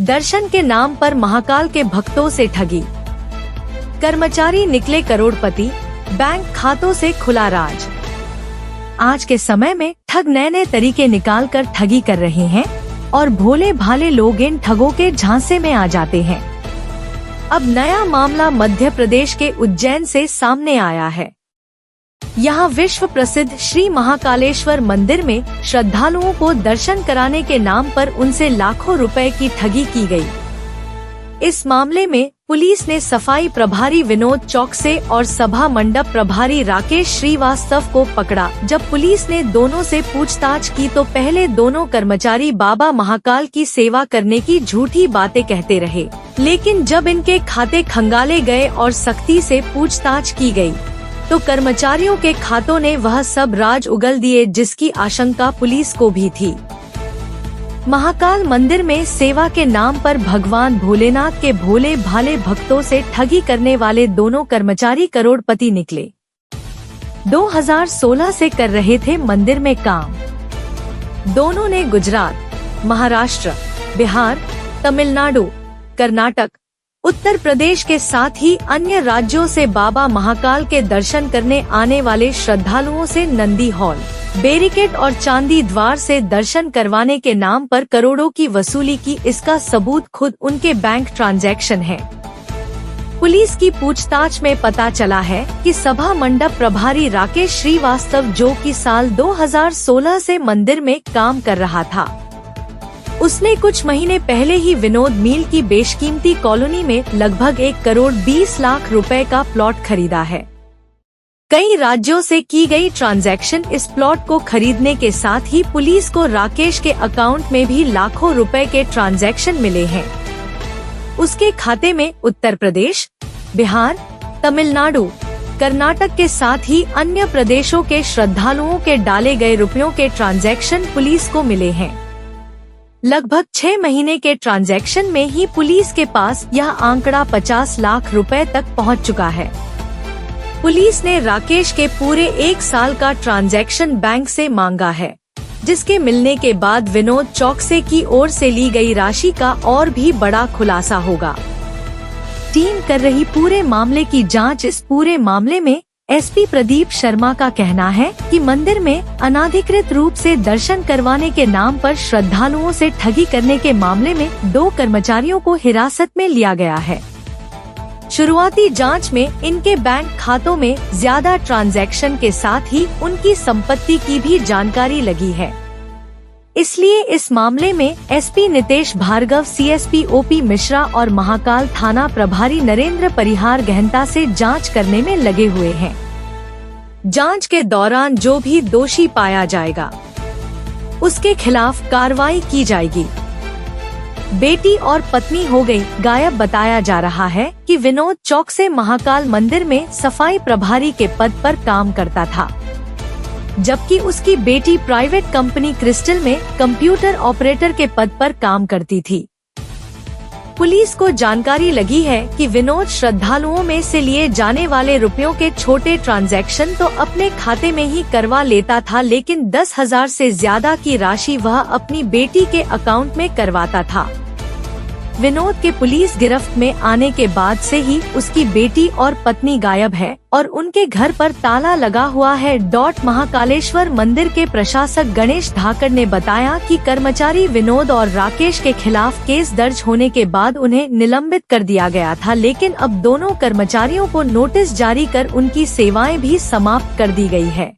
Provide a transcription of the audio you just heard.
दर्शन के नाम पर महाकाल के भक्तों से ठगी। कर्मचारी निकले करोड़पति, बैंक खातों से खुला राज। आज के समय में ठग नए नए तरीके निकाल कर ठगी कर रहे हैं और भोले भाले लोग इन ठगों के झांसे में आ जाते हैं। अब नया मामला मध्य प्रदेश के उज्जैन से सामने आया है। यहाँ विश्व प्रसिद्ध श्री महाकालेश्वर मंदिर में श्रद्धालुओं को दर्शन कराने के नाम पर उनसे लाखों रुपए की ठगी की गई। इस मामले में पुलिस ने सफाई प्रभारी विनोद चौकसे और सभा मंडप प्रभारी राकेश श्रीवास्तव को पकड़ा। जब पुलिस ने दोनों से पूछताछ की तो पहले दोनों कर्मचारी बाबा महाकाल की सेवा करने की झूठी बातें कहते रहे, लेकिन जब इनके खाते खंगाले गए और सख्ती से पूछताछ की गई तो कर्मचारियों के खातों ने वह सब राज उगल दिए, जिसकी आशंका पुलिस को भी थी। महाकाल मंदिर में सेवा के नाम पर भगवान भोलेनाथ के भोले भाले भक्तों से ठगी करने वाले दोनों कर्मचारी करोड़पति निकले। 2016 से कर रहे थे मंदिर में काम। दोनों ने गुजरात, महाराष्ट्र, बिहार, तमिलनाडु, कर्नाटक, उत्तर प्रदेश के साथ ही अन्य राज्यों से बाबा महाकाल के दर्शन करने आने वाले श्रद्धालुओं से नंदी हॉल, बैरिकेड और चांदी द्वार से दर्शन करवाने के नाम पर करोड़ों की वसूली की। इसका सबूत खुद उनके बैंक ट्रांजैक्शन है। पुलिस की पूछताछ में पता चला है कि सभा मंडप प्रभारी राकेश श्रीवास्तव, जो कि साल 2016 से मंदिर में काम कर रहा था, उसने कुछ महीने पहले ही विनोद मिल की बेशकीमती कॉलोनी में लगभग 1 करोड़ 20 लाख रुपए का प्लॉट खरीदा है। कई राज्यों से की गई ट्रांजैक्शन इस प्लॉट को खरीदने के साथ ही पुलिस को राकेश के अकाउंट में भी लाखों रुपए के ट्रांजैक्शन मिले हैं। उसके खाते में उत्तर प्रदेश, बिहार, तमिलनाडु, कर्नाटक के साथ ही अन्य प्रदेशों के श्रद्धालुओं के डाले गए रुपयों के ट्रांजैक्शन पुलिस को मिले हैं। लगभग 6 महीने के ट्रांजैक्शन में ही पुलिस के पास यह आंकड़ा 50 लाख रुपए तक पहुंच चुका है। पुलिस ने राकेश के पूरे 1 साल का ट्रांजैक्शन बैंक से मांगा है, जिसके मिलने के बाद विनोद चौकसे की ओर से ली गई राशि का और भी बड़ा खुलासा होगा। टीम कर रही पूरे मामले की जांच। इस पूरे मामले में एसपी प्रदीप शर्मा का कहना है कि मंदिर में अनाधिकृत रूप से दर्शन करवाने के नाम पर श्रद्धालुओं से ठगी करने के मामले में 2 कर्मचारियों को हिरासत में लिया गया है। शुरुआती जांच में इनके बैंक खातों में ज्यादा ट्रांजैक्शन के साथ ही उनकी संपत्ति की भी जानकारी लगी है। इसलिए इस मामले में SP Nitesh Bhargava, CSP OP Mishra और महाकाल थाना प्रभारी नरेंद्र परिहार गहनता से जांच करने में लगे हुए हैं। जांच के दौरान जो भी दोषी पाया जाएगा उसके खिलाफ कार्रवाई की जाएगी। बेटी और पत्नी हो गई गायब। बताया जा रहा है कि विनोद चौकसे महाकाल मंदिर में सफाई प्रभारी के पद पर काम करता था, जबकि उसकी बेटी प्राइवेट कंपनी क्रिस्टल में कंप्यूटर ऑपरेटर के पद पर काम करती थी। पुलिस को जानकारी लगी है कि विनोद श्रद्धालुओं में से लिए जाने वाले रुपयों के छोटे ट्रांजैक्शन तो अपने खाते में ही करवा लेता था, लेकिन 10,000 से ज्यादा की राशि वह अपनी बेटी के अकाउंट में करवाता था। विनोद के पुलिस गिरफ्त में आने के बाद से ही उसकी बेटी और पत्नी गायब है और उनके घर पर ताला लगा हुआ है। महाकालेश्वर मंदिर के प्रशासक गणेश धाकड़ ने बताया कि कर्मचारी विनोद और राकेश के खिलाफ केस दर्ज होने के बाद उन्हें निलंबित कर दिया गया था, लेकिन अब दोनों कर्मचारियों को नोटिस जारी कर उनकी सेवाएं भी समाप्त कर दी गई है।